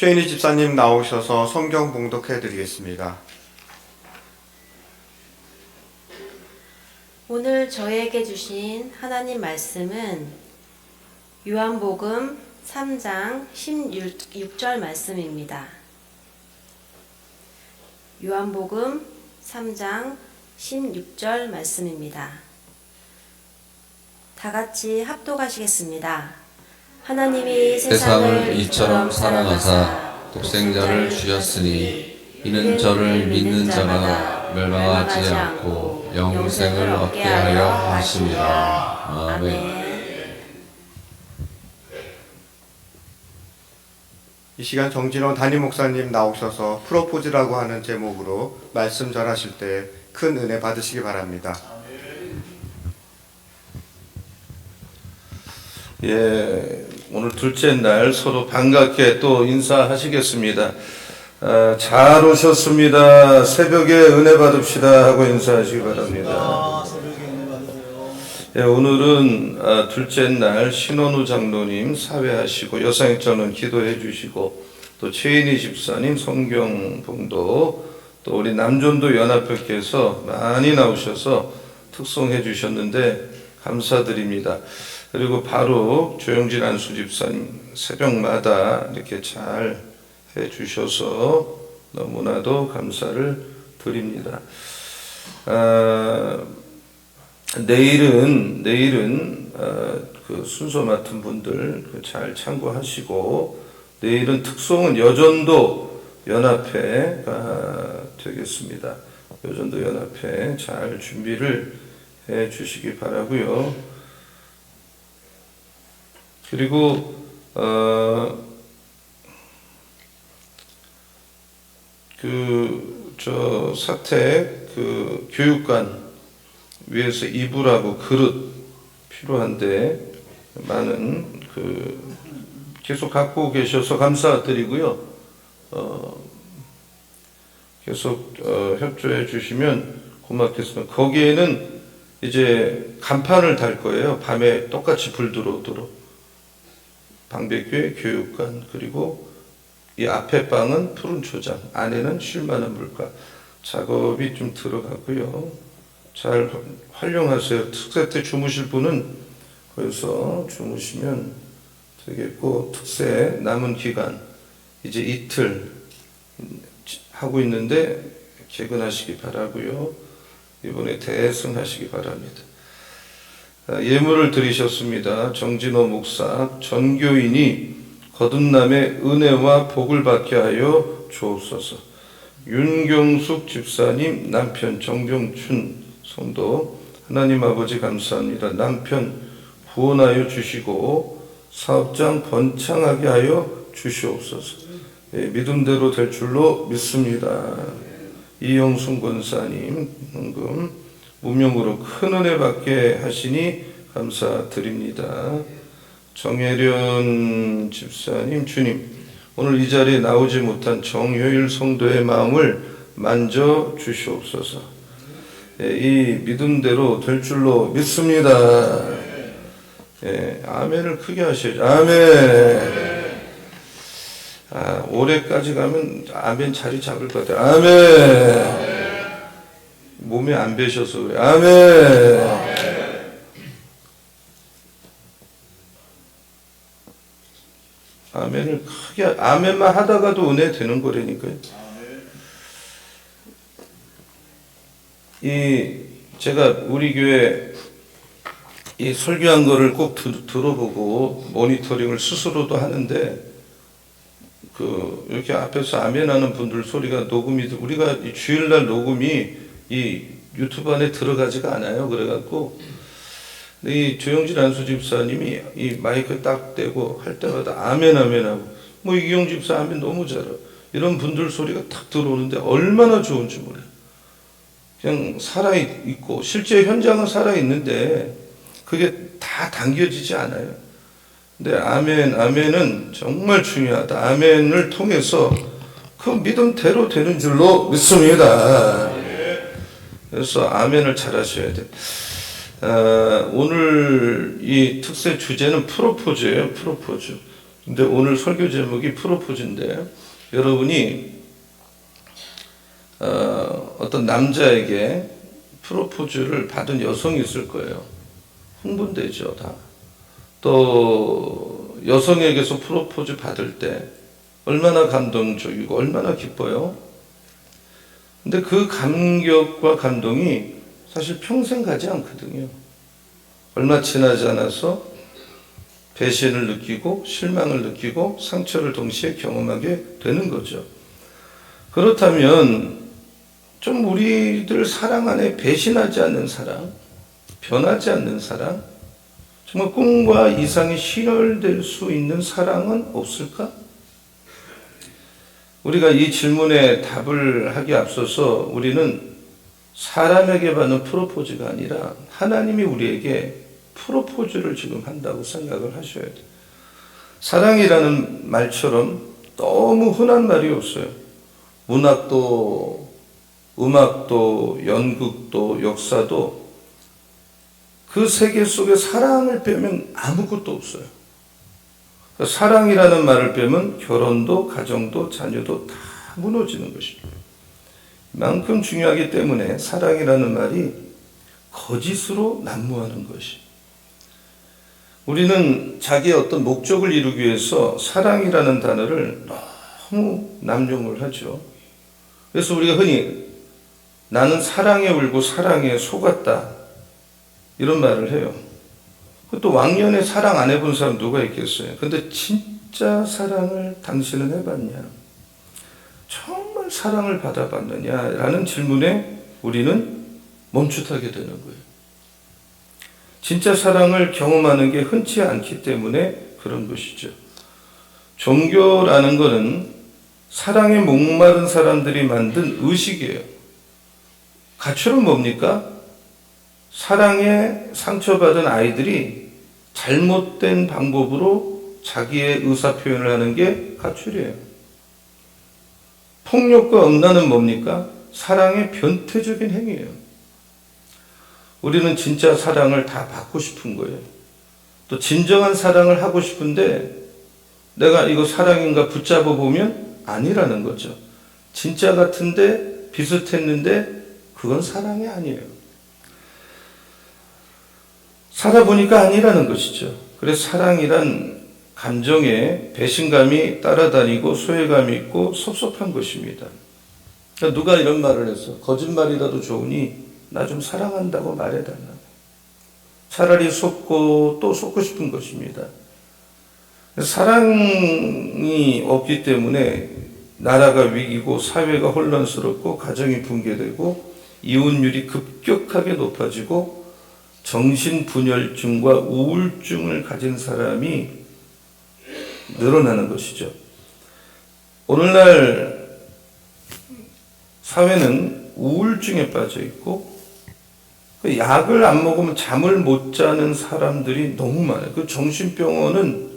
최인희 집사님 나오셔서 성경 봉독해 드리겠습니다. 오늘 저에게 주신 하나님 말씀은 요한복음 3장 16절 말씀입니다. 요한복음 3장 16절 말씀입니다. 다 같이 합독하시겠습니다. 하나님이 세상을 이처럼 사랑하사 독생자를 주셨으니 이는 저를 믿는 자가 멸망하지 않고 영생을 얻게 하려 하심이라. 아멘. 이 시간 정진원 담임 목사님 나오셔서 프로포즈라고 하는 제목으로 말씀 전하실 때 큰 은혜 받으시기 바랍니다. 예, 오늘 둘째 날 서로 반갑게 또 인사하시겠습니다. 잘 오셨습니다. 새벽에 은혜 받읍시다 하고 인사하시기 바랍니다. 예, 오늘은 둘째 날 신원우 장로님 사회하시고 여성익전은 기도해 주시고 또 최인희 집사님 성경 봉독 또 우리 남존도 연합회께서 많이 나오셔서 특송해 주셨는데 감사드립니다. 그리고 바로 조영진 안수 집사님 새벽마다 이렇게 잘 해주셔서 너무나도 감사를 드립니다. 내일은 그 순서 맡은 분들 잘 참고하시고 내일은 특송은 여전도 연합회가 되겠습니다. 여전도 연합회 잘 준비를 해 주시기 바라고요. 그리고 사택 교육관 위에서 이불하고 그릇 필요한데 많은 계속 갖고 계셔서 감사드리고요. 계속 협조해 주시면 고맙겠습니다. 거기에는 이제 간판을 달 거예요. 밤에 똑같이 불 들어오도록. 방백교회 교육관 그리고 이 앞에 방은 푸른 초장 안에는 쉴만한 물가 작업이 좀 들어가고요. 잘 활용하세요. 특세 때 주무실 분은 거기서 주무시면 되겠고 특세 남은 기간 이제 이틀 하고 있는데 개근하시기 바라고요. 이번에 대승하시기 바랍니다. 예물을 드리셨습니다. 정진호 목사 전교인이 거듭남의 은혜와 복을 받게 하여 주옵소서. 윤경숙 집사님 남편 정경춘 성도 하나님 아버지 감사합니다. 남편 구원하여 주시고 사업장 번창하게 하여 주시옵소서. 예, 믿음대로 될 줄로 믿습니다. 이영순 권사님 헌금 무명으로 큰 은혜 받게 하시니 감사드립니다. 정혜련 집사님 주님 오늘 이 자리에 나오지 못한 정효일 성도의 마음을 만져 주시옵소서. 예, 이 믿음대로 될 줄로 믿습니다. 예, 아멘을 크게 하셔야죠. 아멘. 올해까지 가면 아멘 자리 잡을 것 같아요. 아멘. 몸에 안 배셔서 그래. 아멘. 아멘을 크게 아멘만 하다가도 은혜 되는 거라니까요. 제가 우리 교회 이 설교한 거를 꼭 들어보고 모니터링을 스스로도 하는데 이렇게 앞에서 아멘하는 분들 소리가 녹음이 우리가 이 주일날 녹음이 이 유튜브 안에 들어가지가 않아요. 그래갖고 이 조영진 안수 집사님이 이 마이크 딱 대고 할 때마다 아멘 하고 뭐 이기용 집사 아멘 너무 잘해. 이런 분들 소리가 탁 들어오는데 얼마나 좋은지 몰라요. 그냥 살아있고 실제 현장은 살아있는데 그게 다 당겨지지 않아요. 근데 아멘은 정말 중요하다. 아멘을 통해서 그 믿음대로 되는 줄로 믿습니다. 그래서 아멘을 잘 하셔야 돼요. 오늘 이 특세 주제는 프로포즈예요. 프로포즈. 근데 오늘 설교 제목이 프로포즈인데, 여러분이 어떤 남자에게 프로포즈를 받은 여성이 있을 거예요. 흥분되죠, 다. 또 여성에게서 프로포즈 받을 때 얼마나 감동적이고 얼마나 기뻐요. 근데 그 감격과 감동이 사실 평생 가지 않거든요. 얼마 지나지 않아서 배신을 느끼고 실망을 느끼고 상처를 동시에 경험하게 되는 거죠. 그렇다면 좀 우리들 사랑 안에 배신하지 않는 사랑, 변하지 않는 사랑, 정말 꿈과 이상이 실현될 수 있는 사랑은 없을까? 우리가 이 질문에 답을 하기에 앞서서 우리는 사람에게 받는 프로포즈가 아니라 하나님이 우리에게 프로포즈를 지금 한다고 생각을 하셔야 돼요. 사랑이라는 말처럼 너무 흔한 말이 없어요. 문학도, 음악도, 연극도, 역사도 그 세계 속에 사랑을 빼면 아무것도 없어요. 사랑이라는 말을 빼면 결혼도, 가정도, 자녀도 다 무너지는 것입니다. 만큼 중요하기 때문에 사랑이라는 말이 거짓으로 난무하는 것이. 우리는 자기의 어떤 목적을 이루기 위해서 사랑이라는 단어를 너무 남용을 하죠. 그래서 우리가 흔히 나는 사랑에 울고 사랑에 속았다 이런 말을 해요. 또 왕년에 사랑 안 해본 사람 누가 있겠어요? 근데 진짜 사랑을 당신은 해봤냐? 정말 사랑을 받아봤느냐? 라는 질문에 우리는 멈칫하게 되는 거예요. 진짜 사랑을 경험하는 게 흔치 않기 때문에 그런 것이죠. 종교라는 것은 사랑에 목마른 사람들이 만든 의식이에요. 가출은 뭡니까? 사랑에 상처받은 아이들이 잘못된 방법으로 자기의 의사표현을 하는 게 가출이에요. 폭력과 음란은 뭡니까? 사랑의 변태적인 행위예요. 우리는 진짜 사랑을 다 받고 싶은 거예요. 또 진정한 사랑을 하고 싶은데 내가 이거 사랑인가 붙잡아 보면 아니라는 거죠. 진짜 같은데 비슷했는데 그건 사랑이 아니에요. 살아보니까 아니라는 것이죠. 그래서 사랑이란 감정에 배신감이 따라다니고 소외감이 있고 섭섭한 것입니다. 그러니까 누가 이런 말을 했어. 거짓말이라도 좋으니 나 좀 사랑한다고 말해달라. 차라리 속고 또 속고 싶은 것입니다. 사랑이 없기 때문에 나라가 위기고 사회가 혼란스럽고 가정이 붕괴되고 이혼율이 급격하게 높아지고 정신분열증과 우울증을 가진 사람이 늘어나는 것이죠. 오늘날 사회는 우울증에 빠져 있고 약을 안 먹으면 잠을 못 자는 사람들이 너무 많아요. 그 정신병원은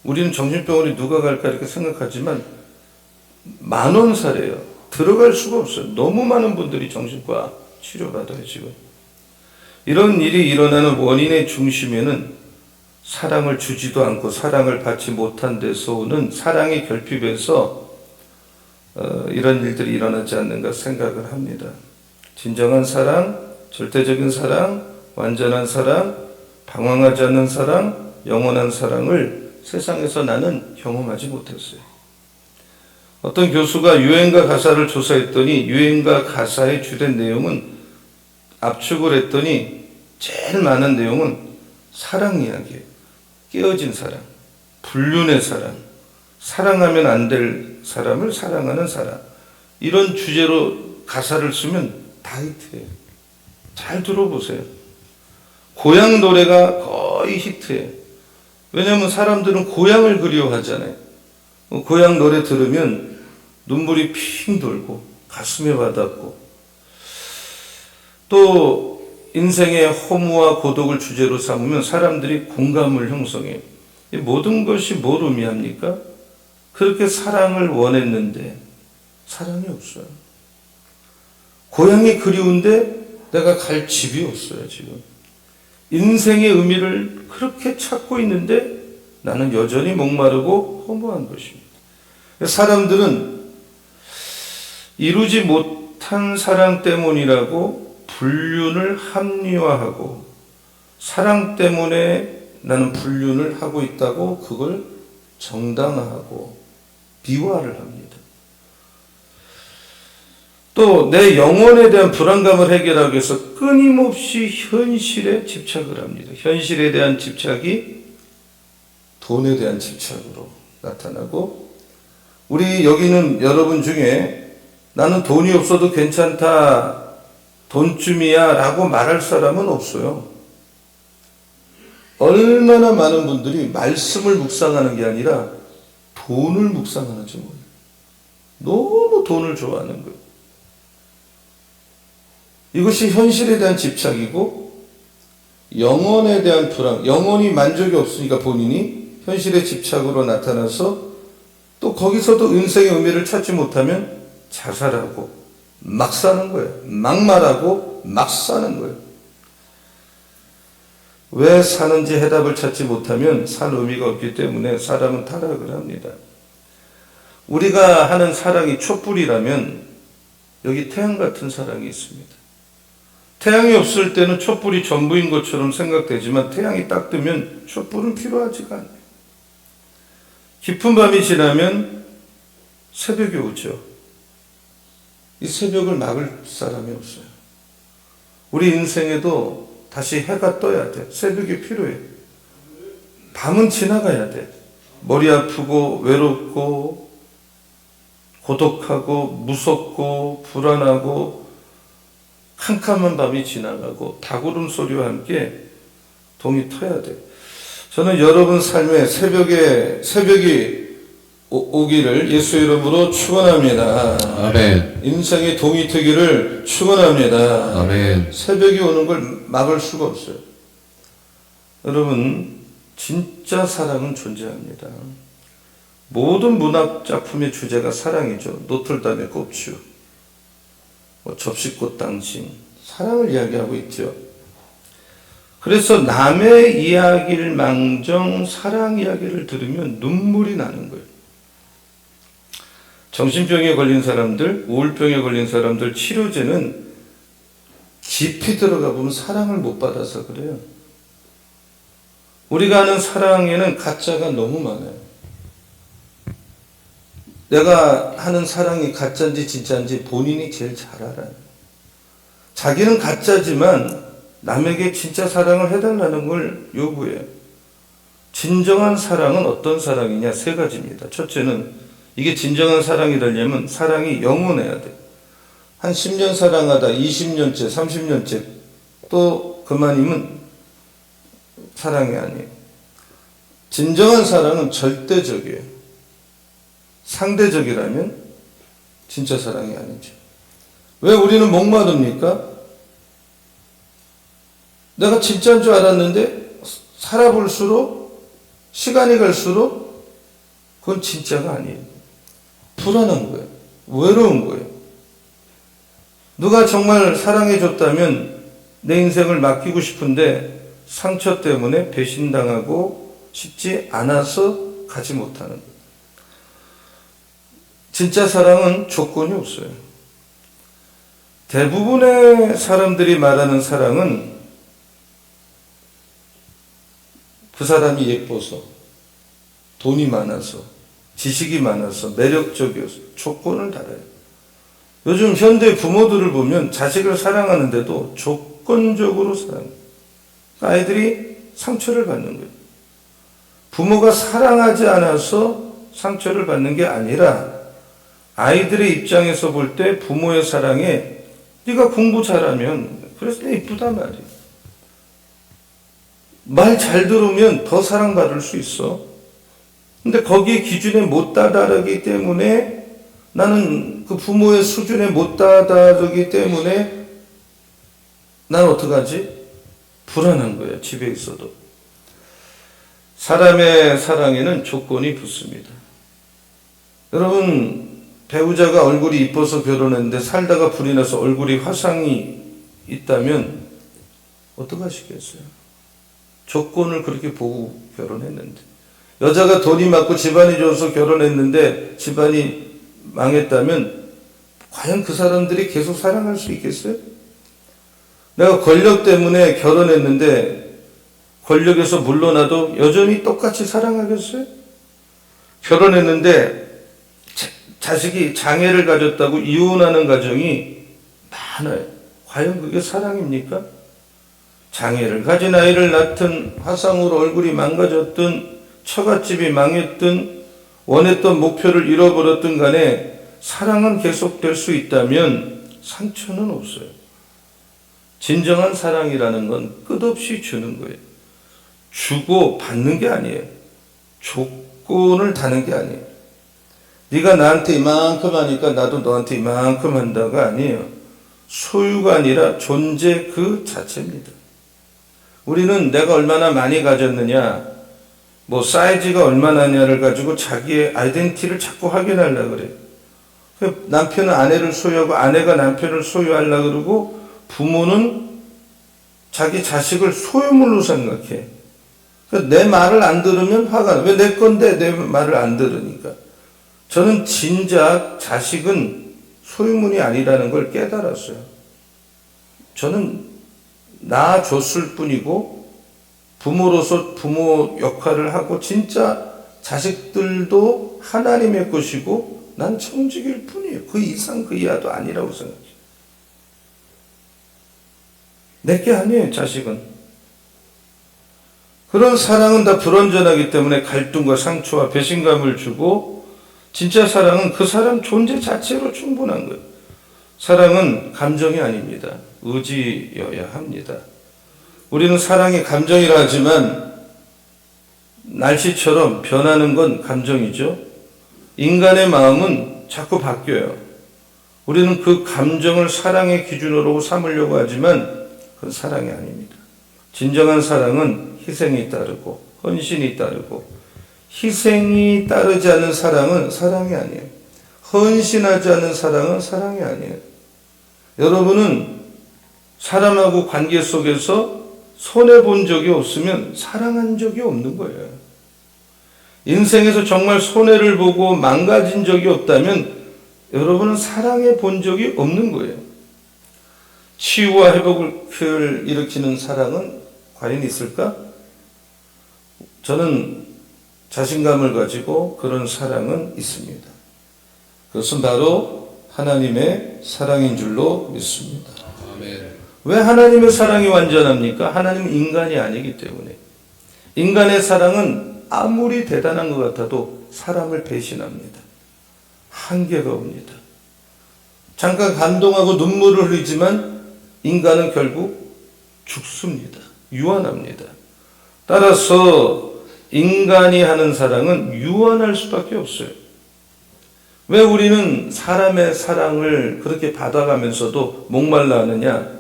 우리는 정신병원에 누가 갈까 이렇게 생각하지만 만원사래요. 들어갈 수가 없어요. 너무 많은 분들이 정신과 치료받아요 지금. 이런 일이 일어나는 원인의 중심에는 사랑을 주지도 않고 사랑을 받지 못한 데서 오는 사랑의 결핍에서 이런 일들이 일어나지 않는가 생각을 합니다. 진정한 사랑, 절대적인 사랑, 완전한 사랑, 방황하지 않는 사랑, 영원한 사랑을 세상에서 나는 경험하지 못했어요. 어떤 교수가 유행가 가사를 조사했더니 유행가 가사의 주된 내용은 압축을 했더니 제일 많은 내용은 사랑 이야기예요. 깨어진 사랑, 불륜의 사랑, 사랑하면 안 될 사람을 사랑하는 사람. 이런 주제로 가사를 쓰면 다 히트해요. 잘 들어보세요. 고향 노래가 거의 히트해요. 왜냐하면 사람들은 고향을 그리워하잖아요. 고향 노래 들으면 눈물이 핑 돌고 가슴에 와닿고 또 인생의 허무와 고독을 주제로 삼으면 사람들이 공감을 형성해요. 이 모든 것이 뭘 의미합니까? 그렇게 사랑을 원했는데 사랑이 없어요. 고향이 그리운데 내가 갈 집이 없어요 지금. 인생의 의미를 그렇게 찾고 있는데 나는 여전히 목마르고 허무한 것입니다. 사람들은 이루지 못한 사랑 때문이라고 불륜을 합리화하고 사랑 때문에 나는 불륜을 하고 있다고 그걸 정당화하고 비화를 합니다. 또 내 영혼에 대한 불안감을 해결하기 위해서 끊임없이 현실에 집착을 합니다. 현실에 대한 집착이 돈에 대한 집착으로 나타나고, 우리 여기 있는 여러분 중에 나는 돈이 없어도 괜찮다, 돈쯤이야 라고 말할 사람은 없어요. 얼마나 많은 분들이 말씀을 묵상하는 게 아니라 돈을 묵상하는지 몰라요. 너무 돈을 좋아하는 거예요. 이것이 현실에 대한 집착이고 영혼에 대한 불안, 영혼이 만족이 없으니까 본인이 현실의 집착으로 나타나서 또 거기서도 인생의 의미를 찾지 못하면 자살하고 막 사는 거예요. 막말하고 막 사는 거예요. 왜 사는지 해답을 찾지 못하면 살 의미가 없기 때문에 사람은 타락을 합니다. 우리가 하는 사랑이 촛불이라면 여기 태양 같은 사랑이 있습니다. 태양이 없을 때는 촛불이 전부인 것처럼 생각되지만 태양이 딱 뜨면 촛불은 필요하지가 않아요. 깊은 밤이 지나면 새벽이 오죠. 이 새벽을 막을 사람이 없어요. 우리 인생에도 다시 해가 떠야 돼. 새벽이 필요해. 밤은 지나가야 돼. 머리 아프고 외롭고 고독하고 무섭고 불안하고 캄캄한 밤이 지나가고 닭울음 소리와 함께 동이 터야 돼. 저는 여러분 삶에 새벽이 오기를 예수 이름으로 축원합니다. 아멘. 인생의 동이 트기를 축원합니다. 아멘. 새벽이 오는 걸 막을 수가 없어요. 여러분, 진짜 사랑은 존재합니다. 모든 문학 작품의 주제가 사랑이죠. 노틀담의 꽃주, 접시꽃 당신, 사랑을 이야기하고 있죠. 그래서 남의 이야기를 망정 사랑 이야기를 들으면 눈물이 나는 거예요. 정신병에 걸린 사람들, 우울병에 걸린 사람들 치료제는 깊이 들어가 보면 사랑을 못 받아서 그래요. 우리가 아는 사랑에는 가짜가 너무 많아요. 내가 하는 사랑이 가짜인지 진짜인지 본인이 제일 잘 알아요. 자기는 가짜지만 남에게 진짜 사랑을 해달라는 걸 요구해요. 진정한 사랑은 어떤 사랑이냐? 세 가지입니다. 첫째는 이게 진정한 사랑이 되려면 사랑이 영원해야 돼. 한 10년 사랑하다 20년째, 30년째 또 그만이면 사랑이 아니에요. 진정한 사랑은 절대적이에요. 상대적이라면 진짜 사랑이 아니죠. 왜 우리는 목마릅니까? 내가 진짜인 줄 알았는데 살아볼수록 시간이 갈수록 그건 진짜가 아니에요. 불안한 거예요. 외로운 거예요. 누가 정말 사랑해줬다면 내 인생을 맡기고 싶은데 상처 때문에 배신당하고 싶지 않아서 가지 못하는 거예요. 진짜 사랑은 조건이 없어요. 대부분의 사람들이 말하는 사랑은 그 사람이 예뻐서, 돈이 많아서, 지식이 많아서, 매력적이어서 조건을 달아요. 요즘 현대 부모들을 보면 자식을 사랑하는데도 조건적으로 사랑해요. 아이들이 상처를 받는 거예요. 부모가 사랑하지 않아서 상처를 받는 게 아니라 아이들의 입장에서 볼 때 부모의 사랑에 네가 공부 잘하면 그래서 내 이쁘단 말이야. 말 잘 들으면 더 사랑받을 수 있어. 근데 거기에 기준에 못 다다르기 때문에 나는 그 부모의 수준에 못 다다르기 때문에 난 어떡하지? 불안한 거야. 집에 있어도. 사람의 사랑에는 조건이 붙습니다. 여러분, 배우자가 얼굴이 이뻐서 결혼했는데 살다가 불이 나서 얼굴이 화상이 있다면 어떡하시겠어요? 조건을 그렇게 보고 결혼했는데. 여자가 돈이 많고 집안이 좋아서 결혼했는데 집안이 망했다면 과연 그 사람들이 계속 사랑할 수 있겠어요? 내가 권력 때문에 결혼했는데 권력에서 물러나도 여전히 똑같이 사랑하겠어요? 결혼했는데 자식이 장애를 가졌다고 이혼하는 가정이 많아요. 과연 그게 사랑입니까? 장애를 가진 아이를 낳든 화상으로 얼굴이 망가졌든 처갓집이 망했든 원했던 목표를 잃어버렸든 간에 사랑은 계속될 수 있다면 상처는 없어요. 진정한 사랑이라는 건 끝없이 주는 거예요. 주고 받는 게 아니에요. 조건을 다는 게 아니에요. 네가 나한테 이만큼 하니까 나도 너한테 이만큼 한다가 아니에요. 소유가 아니라 존재 그 자체입니다. 우리는 내가 얼마나 많이 가졌느냐, 뭐 사이즈가 얼마나냐를 가지고 자기의 아이덴티티를 자꾸 확인하려고 그래요. 남편은 아내를 소유하고 아내가 남편을 소유하려고 그러고 부모는 자기 자식을 소유물로 생각해. 내 말을 안 들으면 화가 나. 왜 내 건데 내 말을 안 들으니까. 저는 진작 자식은 소유물이 아니라는 걸 깨달았어요. 저는 낳아줬을 뿐이고 부모로서 부모 역할을 하고 진짜 자식들도 하나님의 것이고 난 청직일 뿐이에요. 그 이상 그 이하도 아니라고 생각해요. 내게 아니에요, 자식은. 그런 사랑은 다 불완전하기 때문에 갈등과 상처와 배신감을 주고 진짜 사랑은 그 사람 존재 자체로 충분한 거예요. 사랑은 감정이 아닙니다. 의지여야 합니다. 우리는 사랑이 감정이라 하지만 날씨처럼 변하는 건 감정이죠. 인간의 마음은 자꾸 바뀌어요. 우리는 그 감정을 사랑의 기준으로 삼으려고 하지만 그건 사랑이 아닙니다. 진정한 사랑은 희생이 따르고 헌신이 따르고 희생이 따르지 않은 사랑은 사랑이 아니에요. 헌신하지 않은 사랑은 사랑이 아니에요. 여러분은 사람하고 관계 속에서 손해본 적이 없으면 사랑한 적이 없는 거예요. 인생에서 정말 손해를 보고 망가진 적이 없다면 여러분은 사랑해 본 적이 없는 거예요. 치유와 회복을 일으키는 사랑은 과연 있을까? 저는 자신감을 가지고 그런 사랑은 있습니다. 그것은 바로 하나님의 사랑인 줄로 믿습니다. 아멘. 왜 하나님의 사랑이 완전합니까? 하나님은 인간이 아니기 때문에. 인간의 사랑은 아무리 대단한 것 같아도 사람을 배신합니다. 한계가 옵니다. 잠깐 감동하고 눈물을 흘리지만 인간은 결국 죽습니다. 유한합니다. 따라서 인간이 하는 사랑은 유한할 수밖에 없어요. 왜 우리는 사람의 사랑을 그렇게 받아가면서도 목말라 하느냐?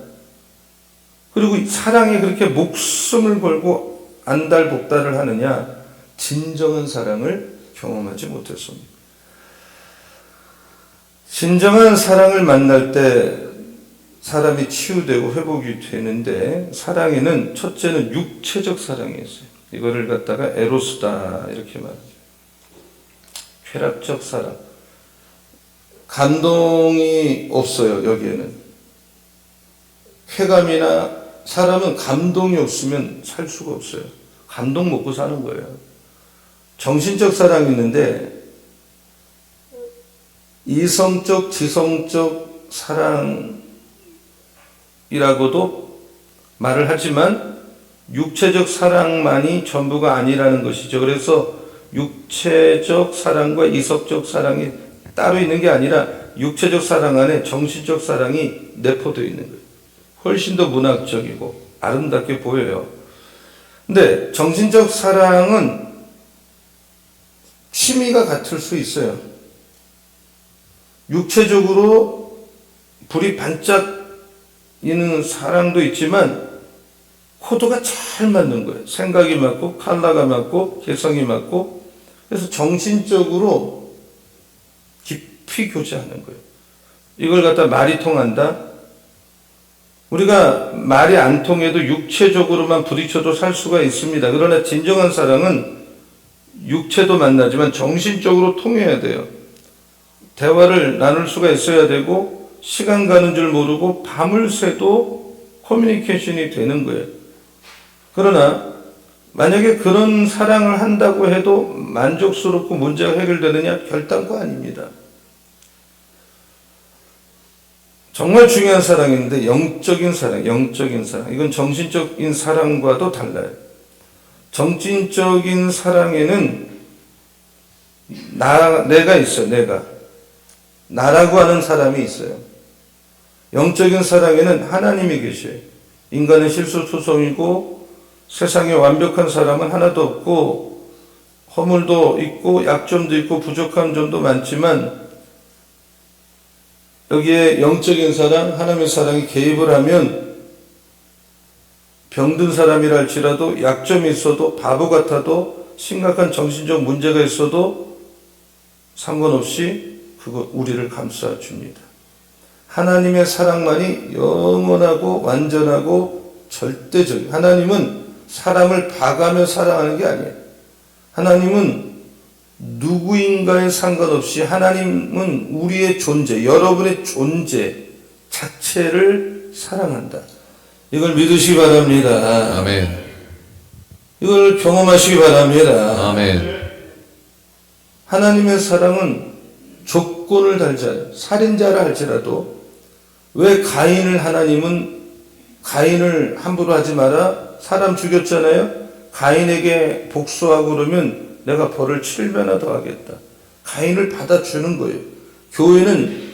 그리고 사랑에 그렇게 목숨을 걸고 안달복달을 하느냐? 진정한 사랑을 경험하지 못했습니다. 진정한 사랑을 만날 때 사람이 치유되고 회복이 되는데 사랑에는 첫째는 육체적 사랑이 있어요. 이거를 갖다가 에로스다 이렇게 말하죠. 쾌락적 사랑. 감동이 없어요. 여기에는. 쾌감이나 사람은 감동이 없으면 살 수가 없어요. 감동 먹고 사는 거예요. 정신적 사랑이 있는데 이성적, 지성적 사랑이라고도 말을 하지만 육체적 사랑만이 전부가 아니라는 것이죠. 그래서 육체적 사랑과 이성적 사랑이 따로 있는 게 아니라 육체적 사랑 안에 정신적 사랑이 내포되어 있는 거예요. 훨씬 더 문학적이고 아름답게 보여요. 근데 정신적 사랑은 취미가 같을 수 있어요. 육체적으로 불이 반짝이는 사랑도 있지만 코드가 잘 맞는 거예요. 생각이 맞고 컬러가 맞고 개성이 맞고 그래서 정신적으로 깊이 교제하는 거예요. 이걸 갖다 말이 통한다? 우리가 말이 안 통해도 육체적으로만 부딪혀도 살 수가 있습니다. 그러나 진정한 사랑은 육체도 만나지만 정신적으로 통해야 돼요. 대화를 나눌 수가 있어야 되고 시간 가는 줄 모르고 밤을 새도 커뮤니케이션이 되는 거예요. 그러나 만약에 그런 사랑을 한다고 해도 만족스럽고 문제가 해결되느냐? 결단코 아닙니다. 정말 중요한 사랑인데 영적인 사랑. 이건 정신적인 사랑과도 달라요. 정신적인 사랑에는 내가 있어, 내가. 나라고 하는 사람이 있어요. 영적인 사랑에는 하나님이 계셔요. 인간은 실수투성이고 세상에 완벽한 사람은 하나도 없고 허물도 있고 약점도 있고 부족한 점도 많지만 여기에 영적인 사랑, 하나님의 사랑이 개입을 하면 병든 사람이라 할지라도 약점이 있어도 바보 같아도 심각한 정신적 문제가 있어도 상관없이 그거 우리를 감싸 줍니다. 하나님의 사랑만이 영원하고 완전하고 절대적이에요. 하나님은 사람을 봐가며 사랑하는 게 아니에요. 하나님은 누구인가에 상관없이 하나님은 우리의 존재, 여러분의 존재 자체를 사랑한다. 이걸 믿으시기 바랍니다. 아멘. 이걸 경험하시기 바랍니다. 아멘. 하나님의 사랑은 조건을 달지 않아요. 살인자라 할지라도 왜 하나님은 가인을 함부로 하지 마라. 사람 죽였잖아요. 가인에게 복수하고 그러면 내가 벌을 7배나 더 하겠다. 가인을 받아주는 거예요. 교회는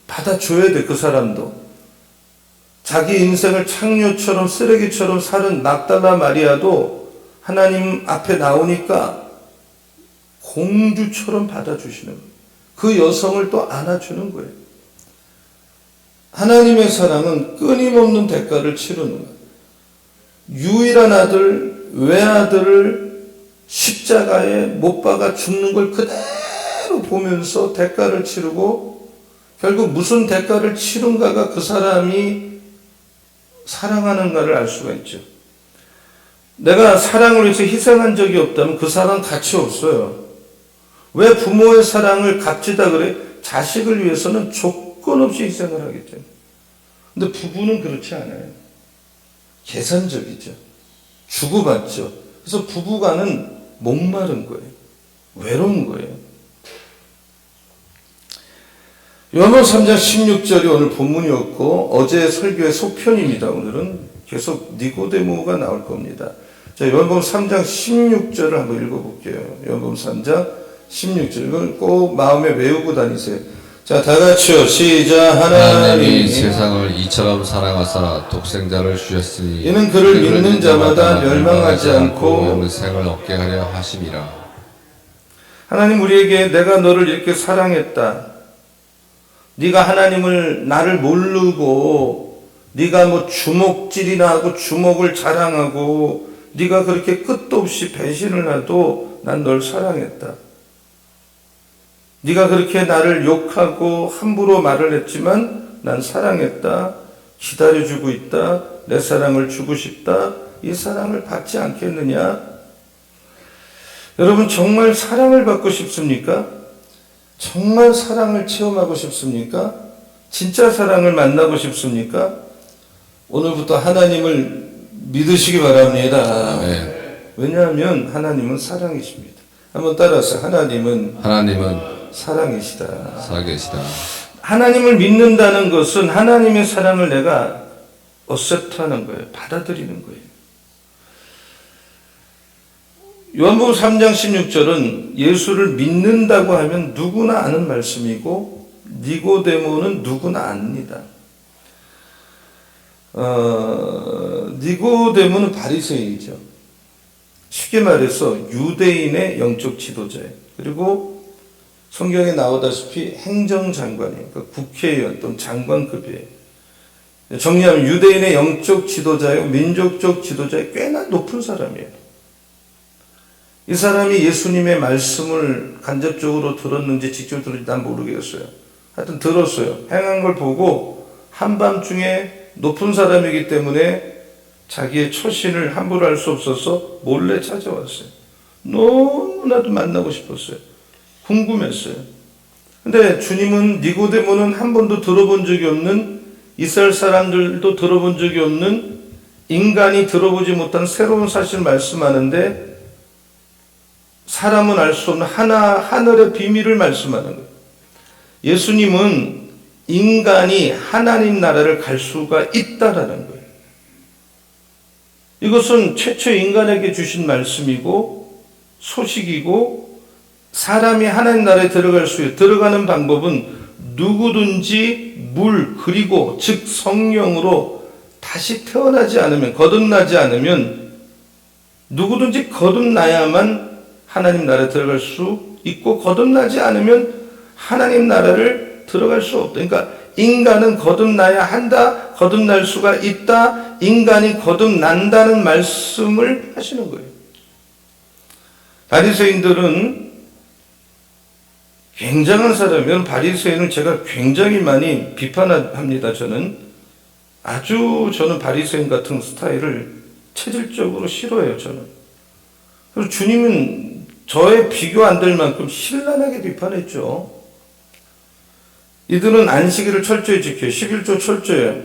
받아줘야 돼. 그 사람도. 자기 인생을 창녀처럼 쓰레기처럼 살은 막달라 마리아도 하나님 앞에 나오니까 공주처럼 받아주시는 거예요. 그 여성을 또 안아주는 거예요. 하나님의 사랑은 끊임없는 대가를 치르는 거예요. 유일한 아들, 외아들을 십자가에 못 박아 죽는 걸 그대로 보면서 대가를 치르고 결국 무슨 대가를 치른가가 그 사람이 사랑하는가를 알 수가 있죠. 내가 사랑을 위해서 희생한 적이 없다면 그 사람 가치 없어요. 왜 부모의 사랑을 값지다 그래? 자식을 위해서는 조건 없이 희생을 하기 때문에. 근데 부부는 그렇지 않아요. 계산적이죠. 주고받죠. 그래서 부부간은 목마른 거예요. 외로운 거예요. 요한복음 3장 16절이 오늘 본문이었고 어제 설교의 속편입니다. 오늘은 계속 니고데모가 나올 겁니다. 자, 요한복음 3장 16절을 한번 읽어볼게요. 요한복음 3장 16절. 이걸 꼭 마음에 외우고 다니세요. 자, 다 같이요. 시작. 하나님이 세상을 이처럼 사랑하사 독생자를 주셨으니 이는 그를 믿는 자마다 멸망하지 않고 영생을 얻게 하려 하심이라. 하나님 우리에게 내가 너를 이렇게 사랑했다. 네가 하나님을 나를 모르고 네가 뭐 주먹질이나 하고 주먹을 자랑하고 네가 그렇게 끝도 없이 배신을 해도 난 널 사랑했다. 네가 그렇게 나를 욕하고 함부로 말을 했지만 난 사랑했다. 기다려주고 있다. 내 사랑을 주고 싶다. 이 사랑을 받지 않겠느냐? 여러분 정말 사랑을 받고 싶습니까? 정말 사랑을 체험하고 싶습니까? 진짜 사랑을 만나고 싶습니까? 오늘부터 하나님을 믿으시기 바랍니다. 네. 왜냐하면 하나님은 사랑이십니다. 한번 따라서 하나님은 사랑이시다. 살아계시다. 하나님을 믿는다는 것은 하나님의 사랑을 내가 어셉트하는 거예요. 받아들이는 거예요. 요한복음 3장 16절은 예수를 믿는다고 하면 누구나 아는 말씀이고 니고데모는 누구나 압니다. 니고데모는 바리새인이죠. 쉽게 말해서 유대인의 영적 지도자예요. 그리고 성경에 나오다시피 행정장관이에요. 그러니까 국회의원 또는 장관급이에요. 정리하면 유대인의 영적 지도자요, 민족적 지도자의 꽤나 높은 사람이에요. 이 사람이 예수님의 말씀을 간접적으로 들었는지 직접 들었는지 난 모르겠어요. 하여튼 들었어요. 행한 걸 보고 한밤중에 높은 사람이기 때문에 자기의 처신을 함부로 할 수 없어서 몰래 찾아왔어요. 너무나도 만나고 싶었어요. 궁금했어요. 근데 주님은 니고데모는 한 번도 들어본 적이 없는, 이스라엘 사람들도 들어본 적이 없는, 인간이 들어보지 못한 새로운 사실을 말씀하는데 사람은 알 수 없는 하늘의 비밀을 말씀하는 거예요. 예수님은 인간이 하나님 나라를 갈 수가 있다라는 거예요. 이것은 최초 인간에게 주신 말씀이고 소식이고, 사람이 하나님 나라에 들어갈 수 있어요. 들어가는 방법은 누구든지 물 그리고 즉 성령으로 다시 태어나지 않으면, 거듭나지 않으면, 누구든지 거듭나야만 하나님 나라에 들어갈 수 있고, 거듭나지 않으면 하나님 나라를 들어갈 수 없다. 그러니까 인간은 거듭나야 한다, 거듭날 수가 있다, 인간이 거듭난다는 말씀을 하시는 거예요. 바리새인들은 굉장한 사람이에요. 바리새인을 제가 굉장히 많이 비판합니다. 저는 바리새인 같은 스타일을 체질적으로 싫어해요. 저는. 그리고 주님은 저에 비교 안 될 만큼 신랄하게 비판했죠. 이들은 안식일을 철저히 지켜요. 11조 철저해요.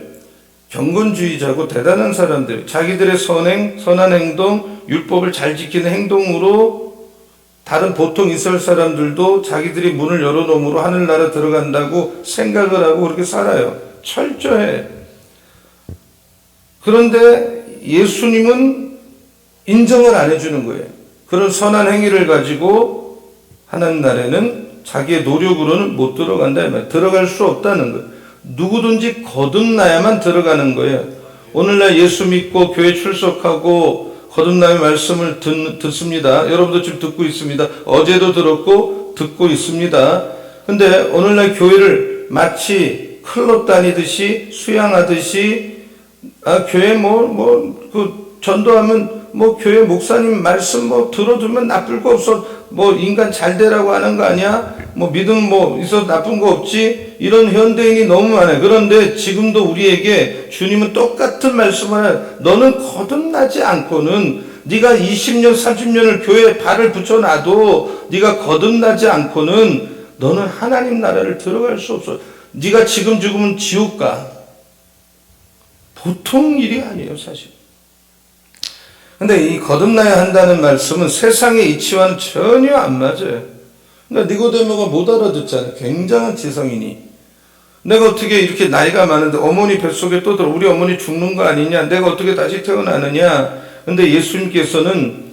경건주의자고 대단한 사람들, 자기들의 선한 행동, 율법을 잘 지키는 행동으로 다른 보통 이스라엘 사람들도 자기들이 문을 열어놓음으로 하늘나라 들어간다고 생각을 하고 그렇게 살아요. 철저해. 그런데 예수님은 인정을 안 해주는 거예요. 그런 선한 행위를 가지고 하나님 나라에는 자기의 노력으로는 못 들어간다. 들어갈 수 없다는 거예요. 누구든지 거듭나야만 들어가는 거예요. 오늘날 예수 믿고 교회 출석하고 거듭남의 말씀을 듣습니다. 여러분도 지금 듣고 있습니다. 어제도 들었고 듣고 있습니다. 근데 오늘날 교회를 마치 클럽 다니듯이 수양하듯이 교회 전도하면 교회 목사님 말씀 들어두면 나쁠 거 없어. 인간 잘 되라고 하는 거 아니야? 믿음 있어도 나쁜 거 없지? 이런 현대인이 너무 많아요. 그런데 지금도 우리에게 주님은 똑같은 말씀을 해요. 너는 거듭나지 않고는, 네가 20년, 30년을 교회에 발을 붙여놔도 네가 거듭나지 않고는 너는 하나님 나라를 들어갈 수 없어. 네가 지금 죽으면 지옥 가. 보통 일이 아니에요, 사실. 근데 이 거듭나야 한다는 말씀은 세상의 이치와는 전혀 안 맞아요. 그러니까 니고데모가 못 알아듣잖아요. 굉장한 지성이니. 내가 어떻게 이렇게 나이가 많은데 어머니 뱃속에 또 들어, 우리 어머니 죽는 거 아니냐? 내가 어떻게 다시 태어나느냐? 근데 예수님께서는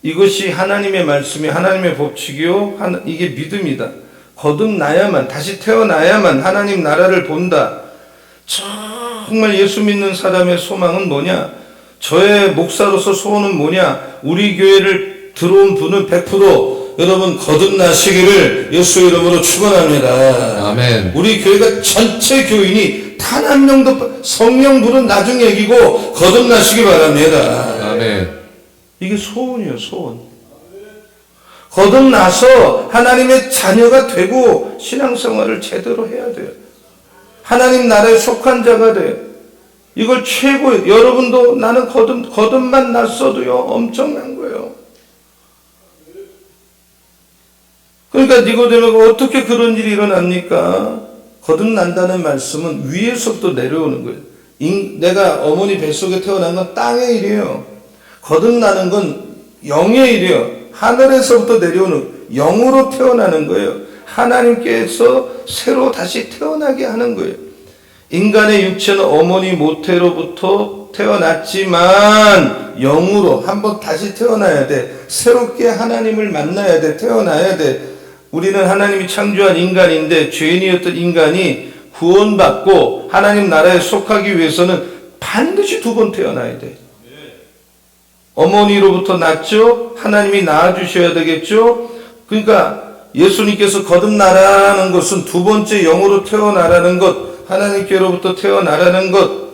이것이 하나님의 말씀이 하나님의 법칙이요, 이게 믿음이다. 거듭나야만, 다시 태어나야만 하나님 나라를 본다. 정말 예수 믿는 사람의 소망은 뭐냐? 저의 목사로서 소원은 뭐냐? 우리 교회를 들어온 분은 100% 여러분 거듭나시기를 예수 이름으로 축원합니다. 아멘. 우리 교회가 전체 교인이 단 한 명도, 성령 불은 나중 얘기고 거듭나시기 바랍니다. 아멘. 이게 소원이에요, 소원. 거듭나서 하나님의 자녀가 되고 신앙생활을 제대로 해야 돼요. 하나님 나라에 속한 자가 돼요. 이걸 최고, 여러분도 나는 거듭만 났어도요, 엄청난 거예요. 그러니까 니고데모가 어떻게 그런 일이 일어납니까? 거듭난다는 말씀은 위에서부터 내려오는 거예요. 내가 어머니 뱃속에 태어난 건 땅의 일이에요. 거듭나는 건 영의 일이에요. 하늘에서부터 내려오는, 영으로 태어나는 거예요. 하나님께서 새로 다시 태어나게 하는 거예요. 인간의 육체는 어머니 모태로부터 태어났지만 영으로 한번 다시 태어나야 돼. 새롭게 하나님을 만나야 돼. 태어나야 돼. 우리는 하나님이 창조한 인간인데 죄인이었던 인간이 구원받고 하나님 나라에 속하기 위해서는 반드시 2번 태어나야 돼. 어머니로부터 낳죠. 하나님이 낳아주셔야 되겠죠. 그러니까 예수님께서 거듭나라는 것은 2번째 영으로 태어나라는 것, 하나님께로부터 태어나라는 것,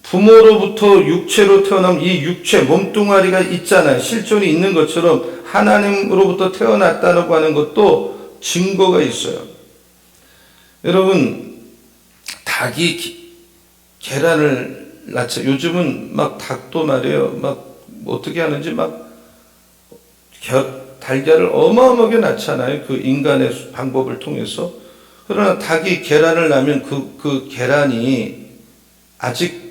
부모로부터 육체로 태어나면 이 육체, 몸뚱아리가 있잖아요. 실존이 있는 것처럼 하나님으로부터 태어났다고 하는 것도 증거가 있어요. 여러분, 닭이 계란을 낳죠. 요즘은 닭도 말이에요. 어떻게 하는지 달걀을 어마어마하게 낳잖아요. 그 인간의 방법을 통해서. 그러나 닭이 계란을 낳으면 그 계란이 아직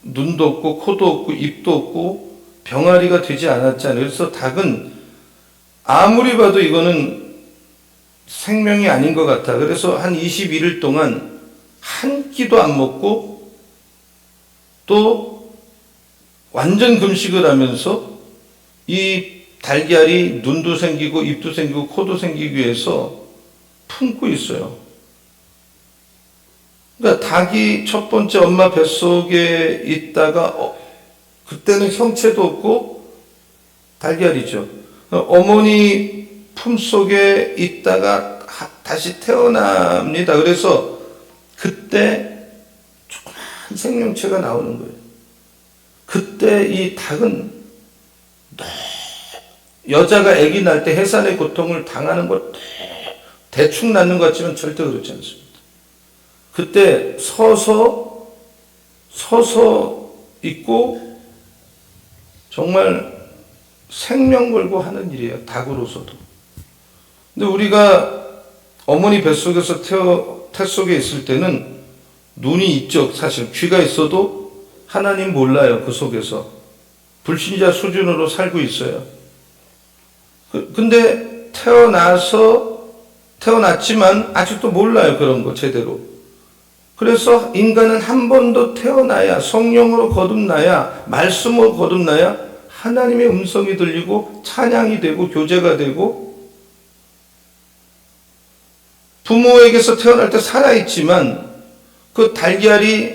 눈도 없고 코도 없고 입도 없고 병아리가 되지 않았잖아요. 그래서 닭은 아무리 봐도 이거는 생명이 아닌 것 같아. 그래서 한 21일 동안 한 끼도 안 먹고 또 완전 금식을 하면서 이 달걀이 눈도 생기고 입도 생기고 코도 생기기 위해서 품고 있어요. 그러니까 닭이 첫 번째 엄마 뱃속에 있다가 그때는 형체도 없고 달걀이죠. 어머니 품속에 있다가 다시 태어납니다. 그래서 그때 조그만 생명체가 나오는 거예요. 그때 이 닭은 여자가 아기 낳을 때 해산의 고통을 당하는 것 대충 낳는 것 같지만 절대 그렇지 않습니다. 그때 서서 있고 정말 생명 걸고 하는 일이에요. 닭으로서도. 근데 우리가 어머니 뱃속에서 태 속에 있을 때는 눈이 있죠. 사실 귀가 있어도 하나님 몰라요. 그 속에서 불신자 수준으로 살고 있어요. 근데 태어났지만 아직도 몰라요. 그런 거 제대로. 그래서 인간은 한 번 더 태어나야, 성령으로 거듭나야, 말씀으로 거듭나야 하나님의 음성이 들리고 찬양이 되고 교제가 되고, 부모에게서 태어날 때 살아있지만 그 달걀이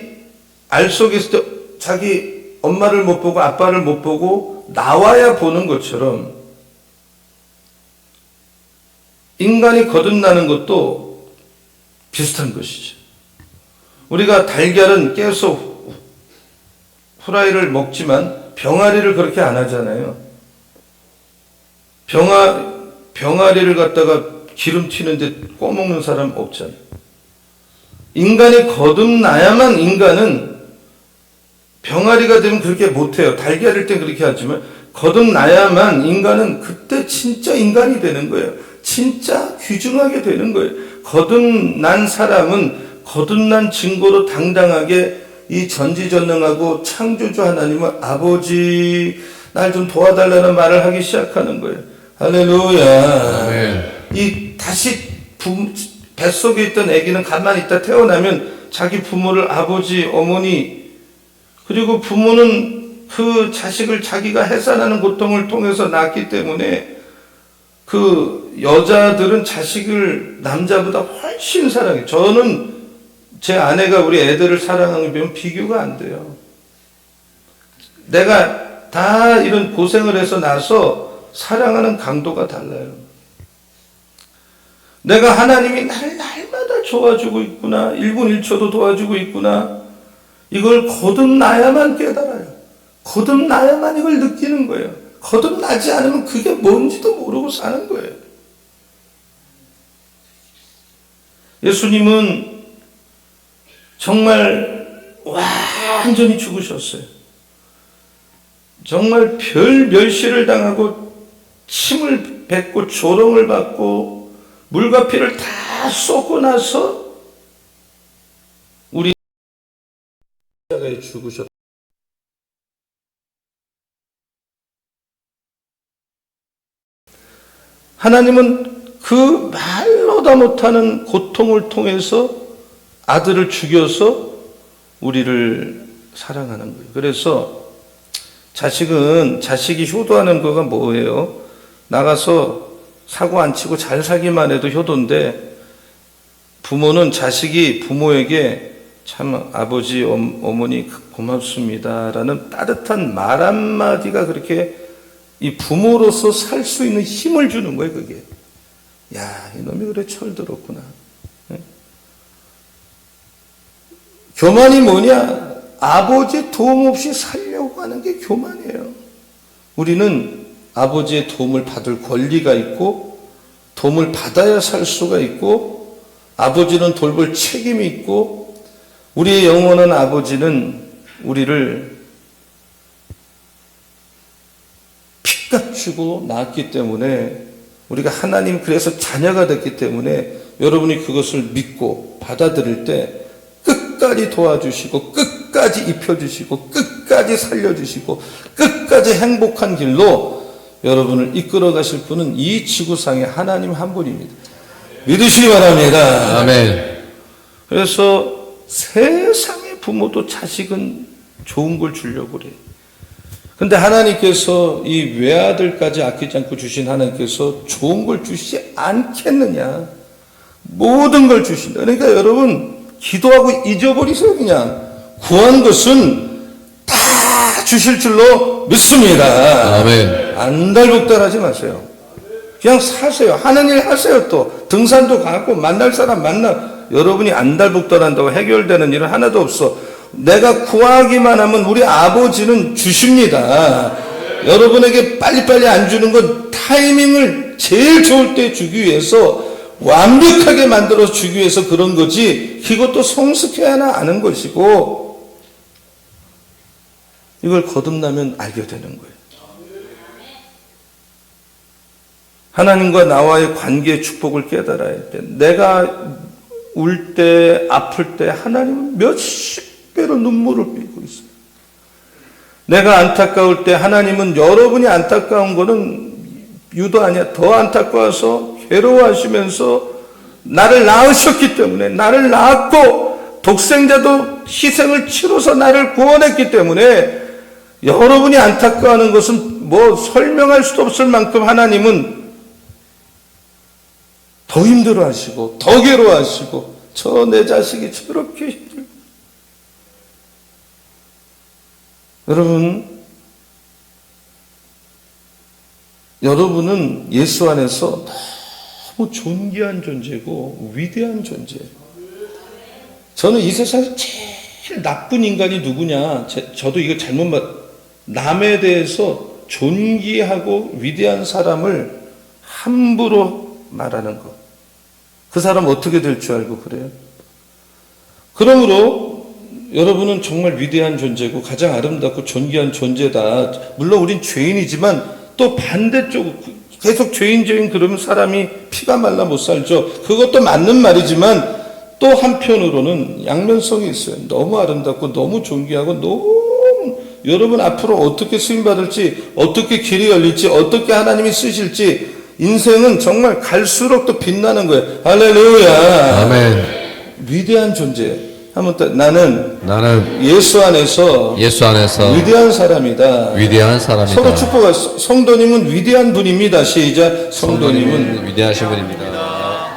알 속에 있을 때 자기 엄마를 못 보고 아빠를 못 보고 나와야 보는 것처럼 인간이 거듭나는 것도 비슷한 것이죠. 우리가 달걀은 깨서 후라이를 먹지만 병아리를 그렇게 안 하잖아요. 병아리를 갖다가 기름 튀는데 꺼먹는 사람 없잖아요. 인간이 거듭나야만 인간은 병아리가 되면 그렇게 못해요. 달걀일 땐 그렇게 하지만 거듭나야만 인간은 그때 진짜 인간이 되는 거예요. 진짜 귀중하게 되는 거예요. 거듭난 사람은 거듭난 증거로 당당하게 이 전지전능하고 창조주 하나님은 아버지 날 좀 도와달라는 말을 하기 시작하는 거예요. 할렐루야. 아멘. 이 다시 뱃속에 있던 아기는 가만히 있다 태어나면 자기 부모를 아버지, 어머니, 그리고 부모는 그 자식을 자기가 해산하는 고통을 통해서 낳기 때문에 그 여자들은 자식을 남자보다 훨씬 사랑해요. 저는 제 아내가 우리 애들을 사랑하는 게 보면 비교가 안 돼요. 내가 다 이런 고생을 해서 나서 사랑하는 강도가 달라요. 내가 하나님이 나를 날마다 도와주고 있구나. 1분 1초도 도와주고 있구나. 이걸 거듭나야만 깨달아요. 거듭나야만 이걸 느끼는 거예요. 거듭나지 않으면 그게 뭔지도 모르고 사는 거예요. 예수님은 정말 완전히 죽으셨어요. 정말 별 멸시를 당하고 침을 뱉고 조롱을 받고 물과 피를 다 쏟고 나서 우리 십자가에 죽으셨다. 하나님은 그 말로 다 못하는 고통을 통해서 아들을 죽여서 우리를 사랑하는 거예요. 그래서 자식이 효도하는 거가 뭐예요? 나가서 사고 안 치고 잘 살기만 해도 효도인데, 부모는 자식이 부모에게 참 아버지, 어머니 고맙습니다라는 따뜻한 말 한마디가 그렇게 이 부모로서 살 수 있는 힘을 주는 거예요. 그게. 야, 이놈이 그래 철들었구나. 교만이 뭐냐? 아버지의 도움 없이 살려고 하는 게 교만이에요. 우리는 아버지의 도움을 받을 권리가 있고, 도움을 받아야 살 수가 있고, 아버지는 돌볼 책임이 있고, 우리의 영원한 아버지는 우리를 피값 주고 낳았기 때문에 우리가 하나님 그래서 자녀가 됐기 때문에 여러분이 그것을 믿고 받아들일 때 끝까지 도와주시고 끝까지 입혀주시고 끝까지 살려주시고 끝까지 행복한 길로 여러분을 이끌어 가실 분은 이 지구상에 하나님 한 분입니다. 믿으시기 바랍니다. 아멘. 그래서 세상의 부모도 자식은 좋은 걸 주려고 그래요. 근데 하나님께서 이 외아들까지 아끼지 않고 주신 하나님께서 좋은 걸 주시지 않겠느냐. 모든 걸 주신다. 그러니까 여러분 기도하고 잊어버리세요. 그냥 구한 것은 다 주실 줄로 믿습니다. 아멘. 안달복달하지 마세요. 그냥 사세요. 하는 일 하세요. 또 등산도 가고 만날 사람 만나. 여러분이 안달복달한다고 해결되는 일은 하나도 없어. 내가 구하기만 하면 우리 아버지는 주십니다. 여러분에게 빨리빨리 안 주는 건 타이밍을 제일 좋을 때 주기 위해서 완벽하게 만들어서 주기 위해서 그런 거지, 이것도 성숙해야 아는 것이고, 이걸 거듭나면 알게 되는 거예요. 하나님과 나와의 관계의 축복을 깨달아야 돼. 내가 울 때, 아플 때 하나님은 몇십 배로 눈물을 흘리고 있어요. 내가 안타까울 때 하나님은 여러분이 안타까운 거는 유도 아니야. 더 안타까워서 괴로워하시면서 나를 낳으셨기 때문에, 나를 낳았고 독생자도 희생을 치러서 나를 구원했기 때문에 여러분이 안타까워하는 것은 뭐 설명할 수도 없을 만큼 하나님은 더 힘들어하시고 더 괴로워하시고, 저 내 자식이 저렇게 힘들고. 여러분은 예수 안에서 너무 존귀한 존재고 위대한 존재예요. 저는 이 세상에서 제일 나쁜 인간이 누구냐, 저도 이거 남에 대해서 존귀하고 위대한 사람을 함부로 말하는 것, 그 사람 어떻게 될 줄 알고 그래요? 그러므로 여러분은 정말 위대한 존재고 가장 아름답고 존귀한 존재다. 물론 우린 죄인이지만 또 반대쪽, 계속 죄인 그러면 사람이 피가 말라 못 살죠. 그것도 맞는 말이지만 또 한편으로는 양면성이 있어요. 너무 아름답고 너무 존귀하고 너무, 여러분 앞으로 어떻게 쓰임받을지, 어떻게 길이 열릴지, 어떻게 하나님이 쓰실지, 인생은 정말 갈수록 더 빛나는 거예요. 할렐루야. 아멘. 위대한 존재. 한번 나는 예수 안에서 위대한 사람이다. 위대한 사람이다. 서로 축복할. 성도님은 위대한 분입니다. 시작. 성도님은 위대하신 분입니다.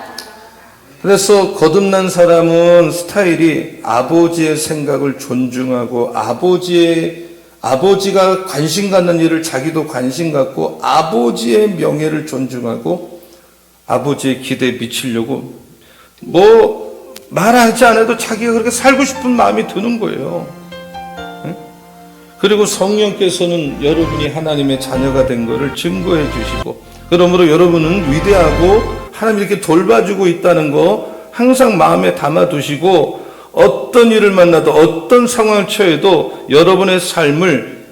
그래서 거듭난 사람은 스타일이 아버지의 생각을 존중하고, 아버지가 관심 갖는 일을 자기도 관심 갖고, 아버지의 명예를 존중하고, 아버지의 기대에 미치려고 말하지 않아도 자기가 그렇게 살고 싶은 마음이 드는 거예요. 그리고 성령께서는 여러분이 하나님의 자녀가 된 것을 증거해 주시고, 그러므로 여러분은 위대하고 하나님이 이렇게 돌봐주고 있다는 거 항상 마음에 담아두시고, 어떤 일을 만나도 어떤 상황을 처해도 여러분의 삶을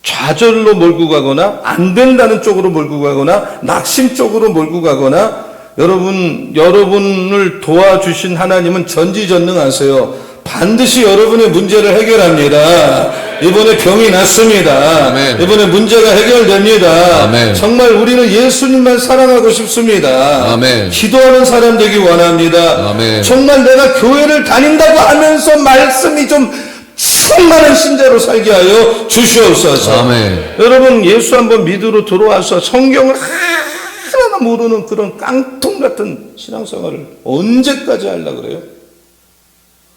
좌절로 몰고 가거나 안 된다는 쪽으로 몰고 가거나 낙심 쪽으로 몰고 가거나, 여러분을 도와주신 하나님은 전지전능하세요. 반드시 여러분의 문제를 해결합니다. 이번에 병이 났습니다. 아멘. 이번에 문제가 해결됩니다. 아멘. 정말 우리는 예수님만 사랑하고 싶습니다. 아멘. 기도하는 사람 되기 원합니다. 아멘. 정말 내가 교회를 다닌다고 하면서 말씀이 좀 충만한 신자로 살게 하여 주시옵소서. 아멘. 여러분, 예수 한번 믿으러 들어와서 성경을 하나도 모르는 그런 깡통 같은 신앙생활을 언제까지 하려고 그래요?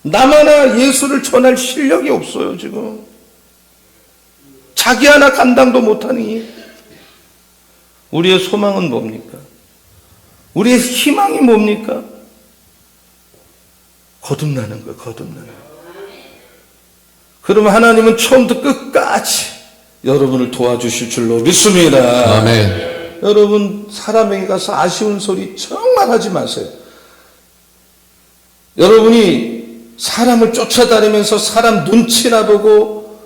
나마나 예수를 전할 실력이 없어요. 지금 자기 하나 감당도 못하니. 우리의 소망은 뭡니까? 우리의 희망이 뭡니까? 거듭나는 거예요. 거듭나는 거예요. 그러면 하나님은 처음부터 끝까지 여러분을 도와주실 줄로 믿습니다. 아멘. 여러분, 사람에게 가서 아쉬운 소리 정말 하지 마세요. 여러분이 사람을 쫓아다니면서 사람 눈치나 보고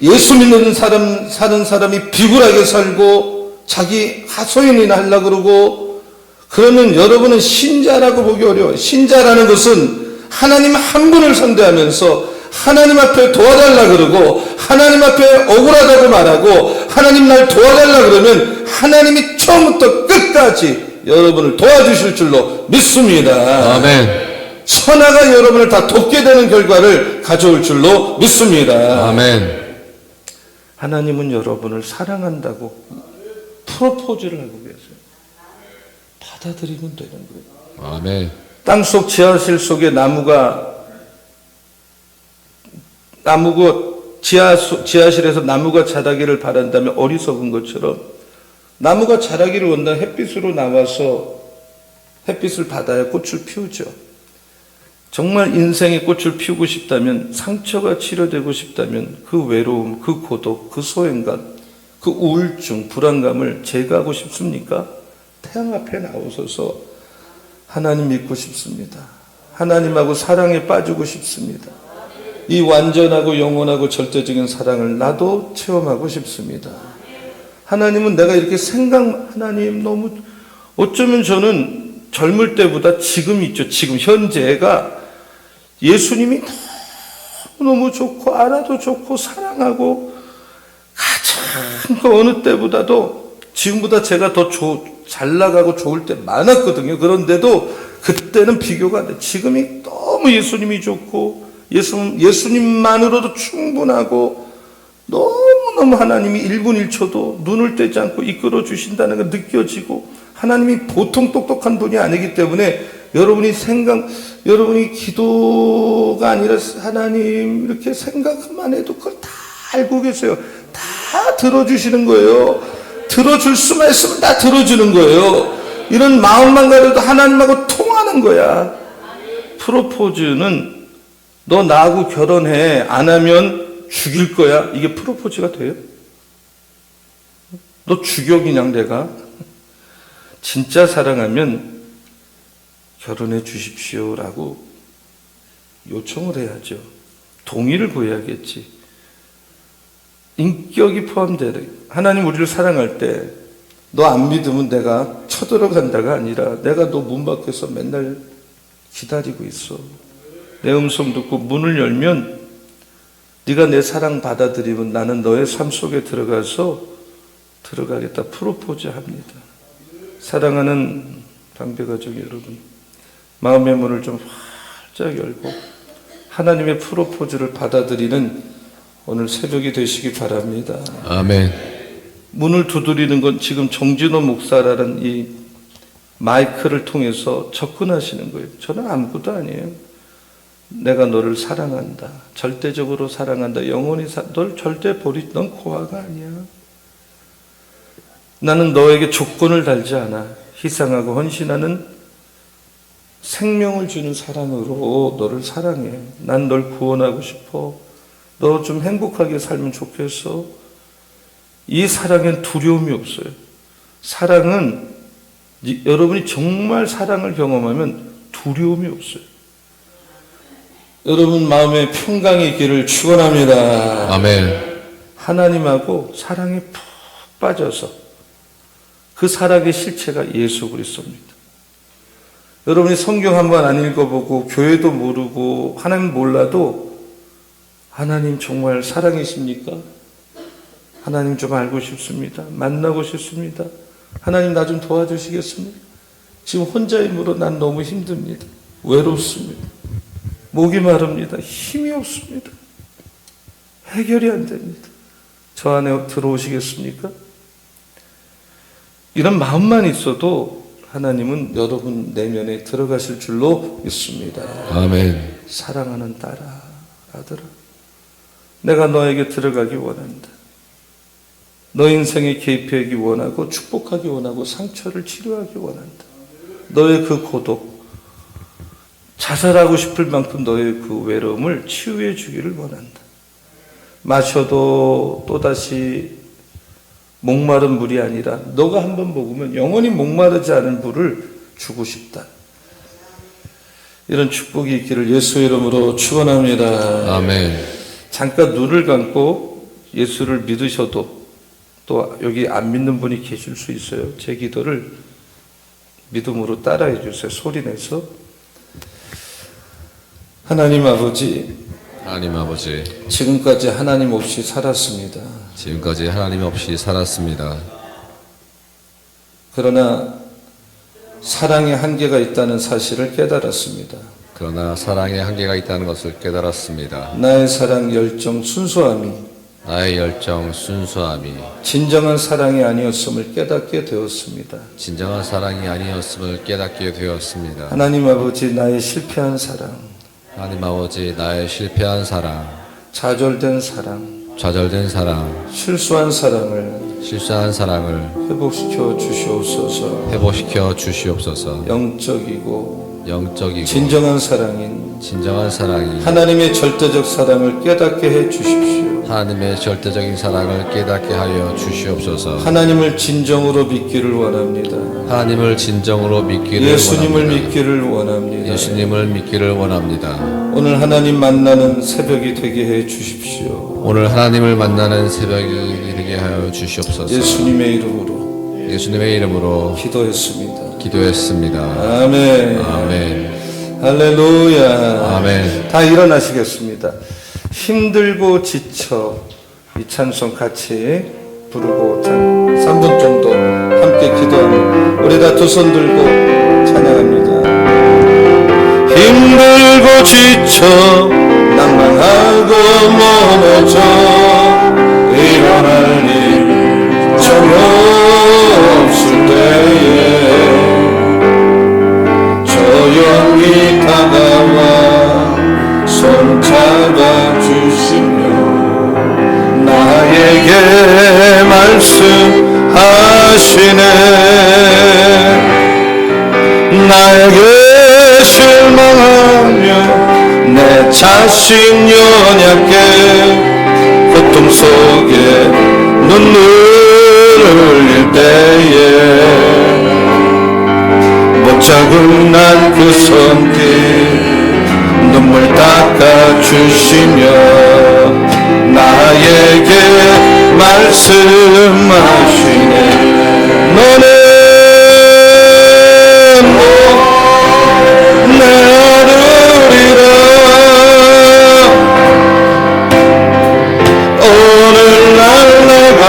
예수 믿는 사람 사는 사람이 비굴하게 살고 자기 하소연이나 하려고 그러고 그러면 여러분은 신자라고 보기 어려워요. 신자라는 것은 하나님 한 분을 상대하면서 하나님 앞에 도와달라 그러고 하나님 앞에 억울하다고 말하고 하나님 날 도와달라 그러면 하나님이 처음부터 끝까지 여러분을 도와주실 줄로 믿습니다. 아멘. 선화가 여러분을 다 돕게 되는 결과를 가져올 줄로 믿습니다. 아멘. 하나님은 여러분을 사랑한다고 프로포즈를 하고 계세요. 받아들이면 되는 거예요. 아멘. 땅속 지하실 속에 나무가 지하실에서 나무가 자라기를 바란다면 어리석은 것처럼 나무가 자라기를 원하는 햇빛으로 나와서 햇빛을 받아야 꽃을 피우죠. 정말 인생의 꽃을 피우고 싶다면, 상처가 치료되고 싶다면 그 외로움, 그 고독, 그 소외감, 그 우울증, 불안감을 제거하고 싶습니까? 태양 앞에 나오셔서 하나님 믿고 싶습니다. 하나님하고 사랑에 빠지고 싶습니다. 이 완전하고 영원하고 절대적인 사랑을 나도 체험하고 싶습니다. 하나님은 내가 이렇게 하나님 너무, 어쩌면 저는 젊을 때보다 지금 있죠. 지금 현재가 예수님이 너무 좋고 알아도 좋고 사랑하고 가장 그 어느 때보다도 지금보다 제가 더 잘 나가고 좋을 때 많았거든요. 그런데도 그때는 비교가 안 돼. 지금이 너무 예수님이 좋고 예수님만으로도 충분하고 너무너무 하나님이 1분 1초도 눈을 떼지 않고 이끌어 주신다는 게 느껴지고 하나님이 보통 똑똑한 분이 아니기 때문에 여러분이 기도가 아니라 하나님 이렇게 생각만 해도 그걸 다 알고 계세요. 다 들어주시는 거예요. 들어줄 수만 있으면 다 들어주는 거예요. 이런 마음만 가져도 하나님하고 통하는 거야. 프로포즈는 너 나하고 결혼해. 안 하면 죽일 거야. 이게 프로포즈가 돼요? 너 죽여 그냥 내가. 진짜 사랑하면 결혼해 주십시오라고 요청을 해야죠. 동의를 구해야겠지. 인격이 포함되는 하나님 우리를 사랑할 때 너 안 믿으면 내가 쳐들어간다가 아니라 내가 너 문 밖에서 맨날 기다리고 있어. 내 음성 듣고 문을 열면 네가 내 사랑 받아들이면 나는 너의 삶 속에 들어가겠다. 프로포즈 합니다. 사랑하는 방배가족 여러분, 마음의 문을 좀 활짝 열고 하나님의 프로포즈를 받아들이는 오늘 새벽이 되시기 바랍니다. 아멘. 문을 두드리는 건 지금 정진호 목사라는 이 마이크를 통해서 접근하시는 거예요. 저는 아무것도 아니에요. 내가 너를 사랑한다. 절대적으로 사랑한다. 영원히 널 절대 넌 고아가 아니야. 나는 너에게 조건을 달지 않아. 희생하고 헌신하는 생명을 주는 사랑으로 너를 사랑해. 난 널 구원하고 싶어. 너 좀 행복하게 살면 좋겠어. 이 사랑엔 두려움이 없어요. 사랑은 여러분이 정말 사랑을 경험하면 두려움이 없어요. 여러분 마음에 평강의 길을 축원합니다. 아멘. 하나님하고 사랑에 푹 빠져서 그 사랑의 실체가 예수 그리스도입니다. 여러분이 성경 한번 안 읽어보고 교회도 모르고 하나님 몰라도 하나님 정말 사랑이십니까? 하나님 좀 알고 싶습니다. 만나고 싶습니다. 하나님 나 좀 도와주시겠습니까? 지금 혼자의 무로 난 너무 힘듭니다. 외롭습니다. 목이 마릅니다. 힘이 없습니다. 해결이 안 됩니다. 저 안에 들어오시겠습니까? 이런 마음만 있어도 하나님은 여러분 내면에 들어가실 줄로 믿습니다. 아멘. 사랑하는 딸아, 아들아, 내가 너에게 들어가기 원한다. 너 인생에 개입하기 원하고 축복하기 원하고 상처를 치료하기 원한다. 너의 그 고독, 자살하고 싶을 만큼 너의 그 외로움을 치유해 주기를 원한다. 마셔도 또다시 목마른 물이 아니라 너가 한번 먹으면 영원히 목마르지 않은 물을 주고 싶다. 이런 축복이 있기를 예수의 이름으로 축원합니다. 아멘. 잠깐 눈을 감고 예수를 믿으셔도 또 여기 안 믿는 분이 계실 수 있어요. 제 기도를 믿음으로 따라해 주세요. 소리내서. 하나님 아버지, 하나님 아버지, 지금까지 하나님 없이 살았습니다. 지금까지 하나님 없이 살았습니다. 그러나 사랑의 한계가 있다는 사실을 깨달았습니다. 그러나 사랑에 한계가 있다는 것을 깨달았습니다. 나의 사랑, 열정, 순수함이 나의 열정, 순수함이 진정한 사랑이 아니었음을 깨닫게 되었습니다. 진정한 사랑이 아니었음을 깨닫게 되었습니다. 하나님 아버지, 나의 실패한 사랑, 하나님 아버지, 나의 실패한 사랑, 좌절된 사랑, 좌절된 사랑, 실수한 사랑을 실수한 사랑을 회복시켜 주시옵소서. 회복시켜 주시옵소서. 영적이고 영적이고 진정한 사랑인 진정한 사랑이 하나님의 절대적 사랑을 깨닫게 해 주십시오. 하나님의 절대적인 사랑을 깨닫게 하여 주시옵소서. 하나님을 진정으로 믿기를 원합니다. 하나님을 진정으로 믿기를 예수님을 원합니다. 믿기를 원합니다. 예수님을 믿기를 원합니다. 오늘 하나님 만나는 새벽이 되게 해 주십시오. 오늘 하나님을 만나는 새벽이 되게 하여 주시옵소서. 예수님의 이름으로 예수님의 이름으로 기도했습니다. 기도했습니다. 아멘. 아멘. 할렐루야. 아멘. 다 일어나시겠습니다. 힘들고 지쳐 이 찬송 같이 부르고 3분 정도 함께 기도합니다. 우리 다 두 손 들고 찬양합니다. 힘들고 지쳐 낭만하고 넘어져 일어날 일 전혀 없을 때에 조용히 다가와 손 잡아주시며 나에게 말씀하시네. 나에게 실망하며 내 자신 연약해 고통 속에 눈물을 흘릴 때에 못자국 난 그 손길 눈물 닦아주시며 나에게 말씀하시네. 너는 내 아들이라. 오늘날 내가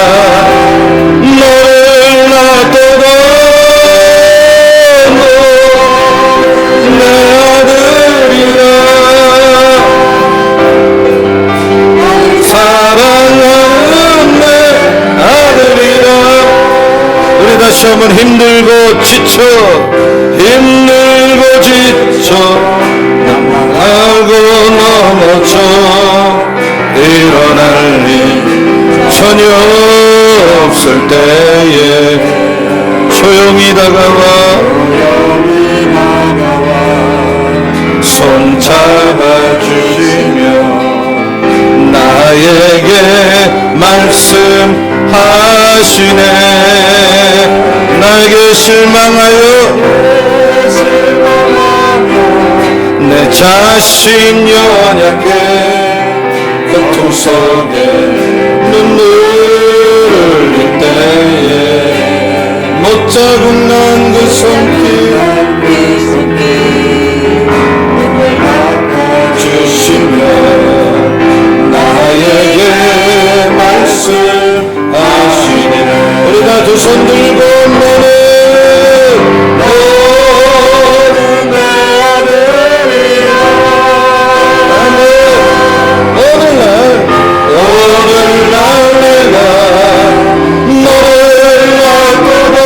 너를 놔둬도 내 아들이라. 사랑하는 내 아들이라. 우리 다시 한번 힘들고 지쳐 낭망하고 넘어져 일어날 일 전혀 없을 때에 조용히 다가와 손 잡아주시며 나에게 말씀하시네. 나에게 실망하여 내 자신 연약해 고통 속에 눈물을 흘릴 때에 못자국 난 그 손길 주시며 나에게 말씀하시네. 우리 다 두 손 들고 너는 내 아들이라. 오늘날 내가 너를 놔두고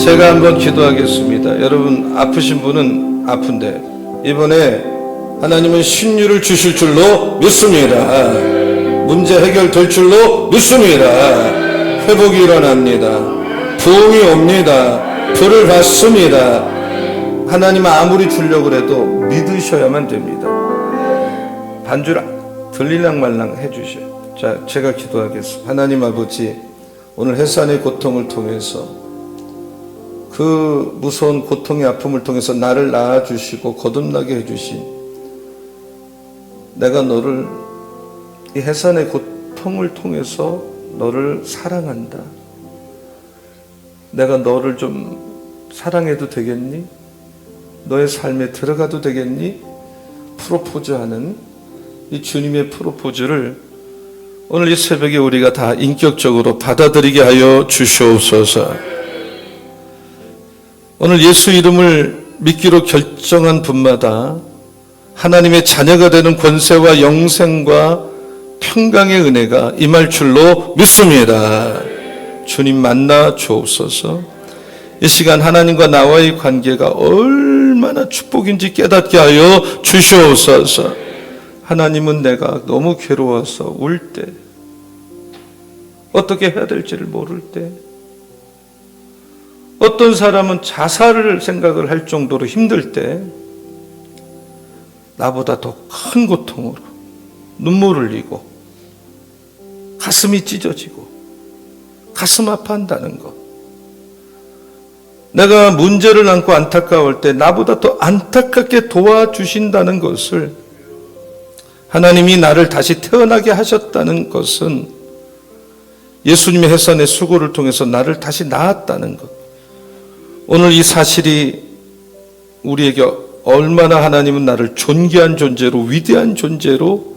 제가 한번 기도하겠습니다. 여러분 아프신 분은 아픈데 이번에 하나님은 신유를 주실 줄로 믿습니다. 문제 해결될 줄로 믿습니다. 회복이 일어납니다. 부흥이 옵니다. 불을 받습니다. 하나님 아무리 주려고 해도 믿으셔야만 됩니다. 반줄 들릴랑말랑 해주셔요. 자, 제가 기도하겠습니다. 하나님 아버지, 오늘 해산의 고통을 통해서 그 무서운 고통의 아픔을 통해서 나를 낳아주시고 거듭나게 해주신, 내가 너를 이 해산의 고통을 통해서 너를 사랑한다. 내가 너를 좀 사랑해도 되겠니? 너의 삶에 들어가도 되겠니? 프로포즈하는 이 주님의 프로포즈를 오늘 이 새벽에 우리가 다 인격적으로 받아들이게 하여 주시옵소서. 오늘 예수 이름을 믿기로 결정한 분마다 하나님의 자녀가 되는 권세와 영생과 평강의 은혜가 임할 줄로 믿습니다. 주님 만나 주옵소서. 이 시간 하나님과 나와의 관계가 얼마나 축복인지 깨닫게 하여 주시옵소서. 하나님은 내가 너무 괴로워서 울 때, 어떻게 해야 될지를 모를 때, 어떤 사람은 자살을 생각을 할 정도로 힘들 때 나보다 더 큰 고통으로 눈물을 흘리고 가슴이 찢어지고 가슴 아파한다는 것, 내가 문제를 안고 안타까울 때 나보다 더 안타깝게 도와주신다는 것을, 하나님이 나를 다시 태어나게 하셨다는 것은 예수님의 해산의 수고를 통해서 나를 다시 낳았다는 것, 오늘 이 사실이 우리에게 얼마나 하나님은 나를 존귀한 존재로, 위대한 존재로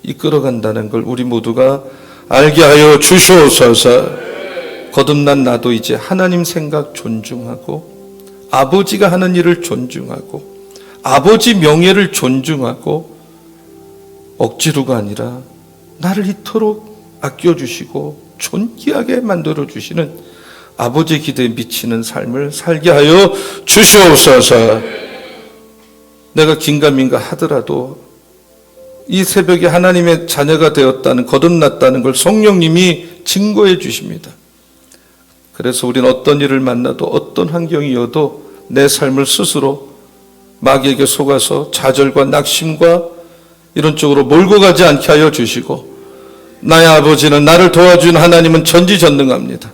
이끌어간다는 걸 우리 모두가 알게 하여 주시옵소서. 거듭난 나도 이제 하나님 생각 존중하고, 아버지가 하는 일을 존중하고, 아버지 명예를 존중하고, 억지로가 아니라 나를 이토록 아껴주시고 존귀하게 만들어주시는 아버지의 기대에 미치는 삶을 살게 하여 주시옵소서. 내가 긴가민가 하더라도 이 새벽에 하나님의 자녀가 되었다는, 거듭났다는 걸 성령님이 증거해 주십니다. 그래서 우리는 어떤 일을 만나도, 어떤 환경이어도 내 삶을 스스로 마귀에게 속아서 좌절과 낙심과 이런 쪽으로 몰고 가지 않게 하여 주시고, 나의 아버지는, 나를 도와준 하나님은 전지전능합니다.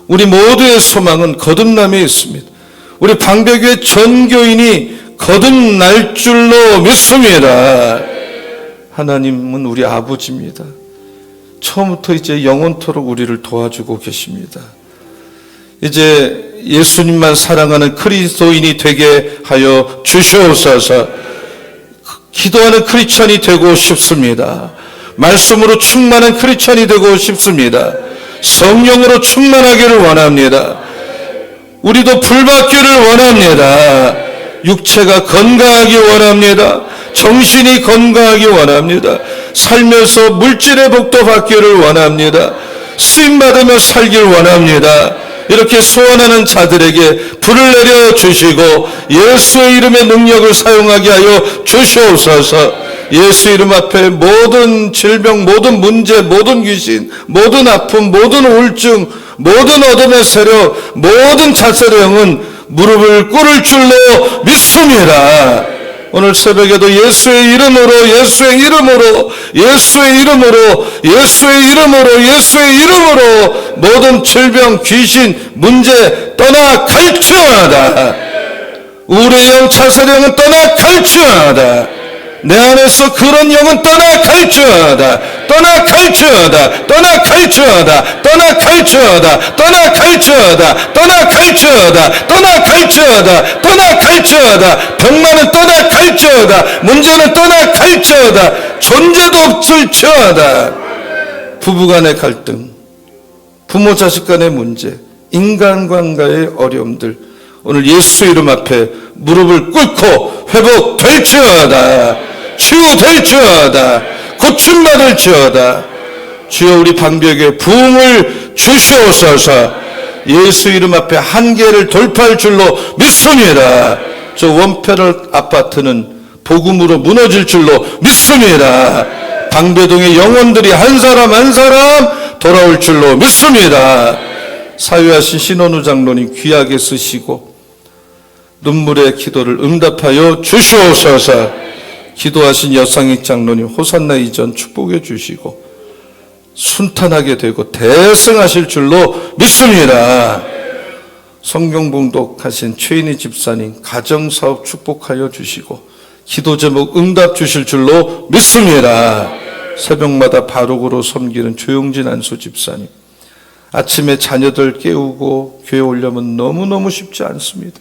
우리 모두의 소망은 거듭남에 있습니다. 우리 방배교회 전교인이 거듭날 줄로 믿습니다. 하나님은 우리 아버지입니다. 처음부터 이제 영원토록 우리를 도와주고 계십니다. 이제 예수님만 사랑하는 그리스도인이 되게 하여 주시옵소서. 기도하는 크리스천이 되고 싶습니다. 말씀으로 충만한 크리스천이 되고 싶습니다. 성령으로 충만하기를 원합니다. 우리도 불받기를 원합니다. 육체가 건강하기 원합니다. 정신이 건강하기 원합니다. 살면서 물질의 복도 받기를 원합니다. 쓰임받으며 살기를 원합니다. 이렇게 소원하는 자들에게 불을 내려주시고 예수의 이름의 능력을 사용하게 하여 주시옵소서. 예수 이름 앞에 모든 질병, 모든 문제, 모든 귀신, 모든 아픔, 모든 우울증, 모든 어둠의 세력, 모든 자살의 영은 무릎을 꿇을 줄로 믿습니다. 오늘 새벽에도 예수의 이름으로, 예수의 이름으로, 예수의 이름으로, 예수의 이름으로, 예수의 이름으로 모든 질병, 귀신, 문제 떠나 갈지어다. 우울의 영, 자살의 영은 떠나 갈지어다. 내 안에서 그런 영은 떠나 갈지어다. 떠나 갈지어다. 떠나 갈지어다. 떠나 갈지어다. 떠나 갈지어다. 떠나 갈지어다. 떠나 갈지어다. 떠나 갈지어다. 병만은 떠나 갈지어다. 문제는 떠나 갈지어다. 존재도 없을지어다. 부부간의 갈등, 부모 자식 간의 문제, 인간관계의 어려움들, 오늘 예수 이름 앞에 무릎을 꿇고 회복될지어다. 치유될지어다. 고침받을지어다. 주여 우리 방벽에 부흥을 주시옵소서. 예수 이름 앞에 한계를 돌파할 줄로 믿습니다. 저 원패럴 아파트는 복음으로 무너질 줄로 믿습니다. 방배동의 영혼들이 한 사람 한 사람 돌아올 줄로 믿습니다. 사유하신 신원우 장로님 귀하게 쓰시고 눈물의 기도를 응답하여 주시옵소서. 기도하신 여상익 장로님 호산나 이전 축복해 주시고 순탄하게 되고 대승하실 줄로 믿습니다. 성경봉독하신 최인희 집사님 가정사업 축복하여 주시고 기도 제목 응답 주실 줄로 믿습니다. 새벽마다 바룩으로 섬기는 조용진 안수 집사님, 아침에 자녀들 깨우고 교회 오려면 너무너무 쉽지 않습니다.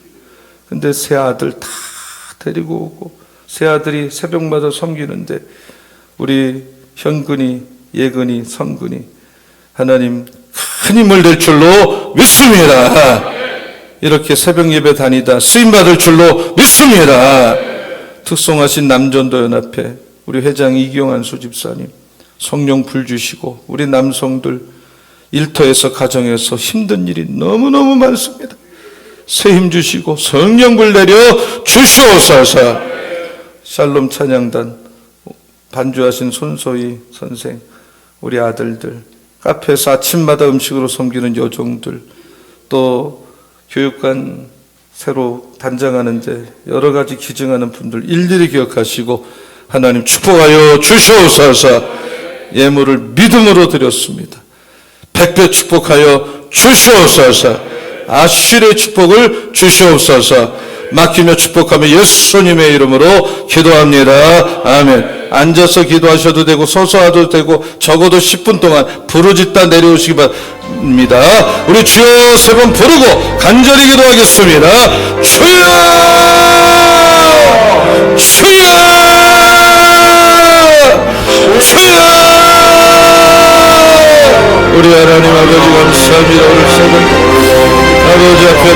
근데 새 아들 다 데리고 오고 새 아들이 새벽마다 섬기는데 우리 현근이, 예근이, 성근이 하나님 큰 힘을 낼 줄로 믿습니다. 이렇게 새벽 예배 다니다 쓰임받을 줄로 믿습니다. 특송하신 남전도연합회 우리 회장 이경환 수집사님 성령 불 주시고 우리 남성들 일터에서 가정에서 힘든 일이 너무너무 많습니다. 새 힘 주시고 성령 불 내려 주시옵소서. 샬롬 찬양단 반주하신 손소희 선생 우리 아들들 카페에서 아침마다 음식으로 섬기는 여종들 또 교육관 새로 단장하는데 여러 가지 기증하는 분들 일일이 기억하시고 하나님 축복하여 주시옵소서. 예물을 믿음으로 드렸습니다. 100배 축복하여 주시옵소서. 아쉬리의 축복을 주시옵소서. 맡기며 축복하며 예수님의 이름으로 기도합니다. 아멘. 앉아서 기도하셔도 되고 서서 하도 되고 적어도 10분 동안 부르짖다 내려오시기 바랍니다. 우리 주여 세 번 부르고 간절히 기도하겠습니다. 주여 주여 주여. 우리 하나님 아버지 감사합니다. 오늘 새벽 아버지 앞에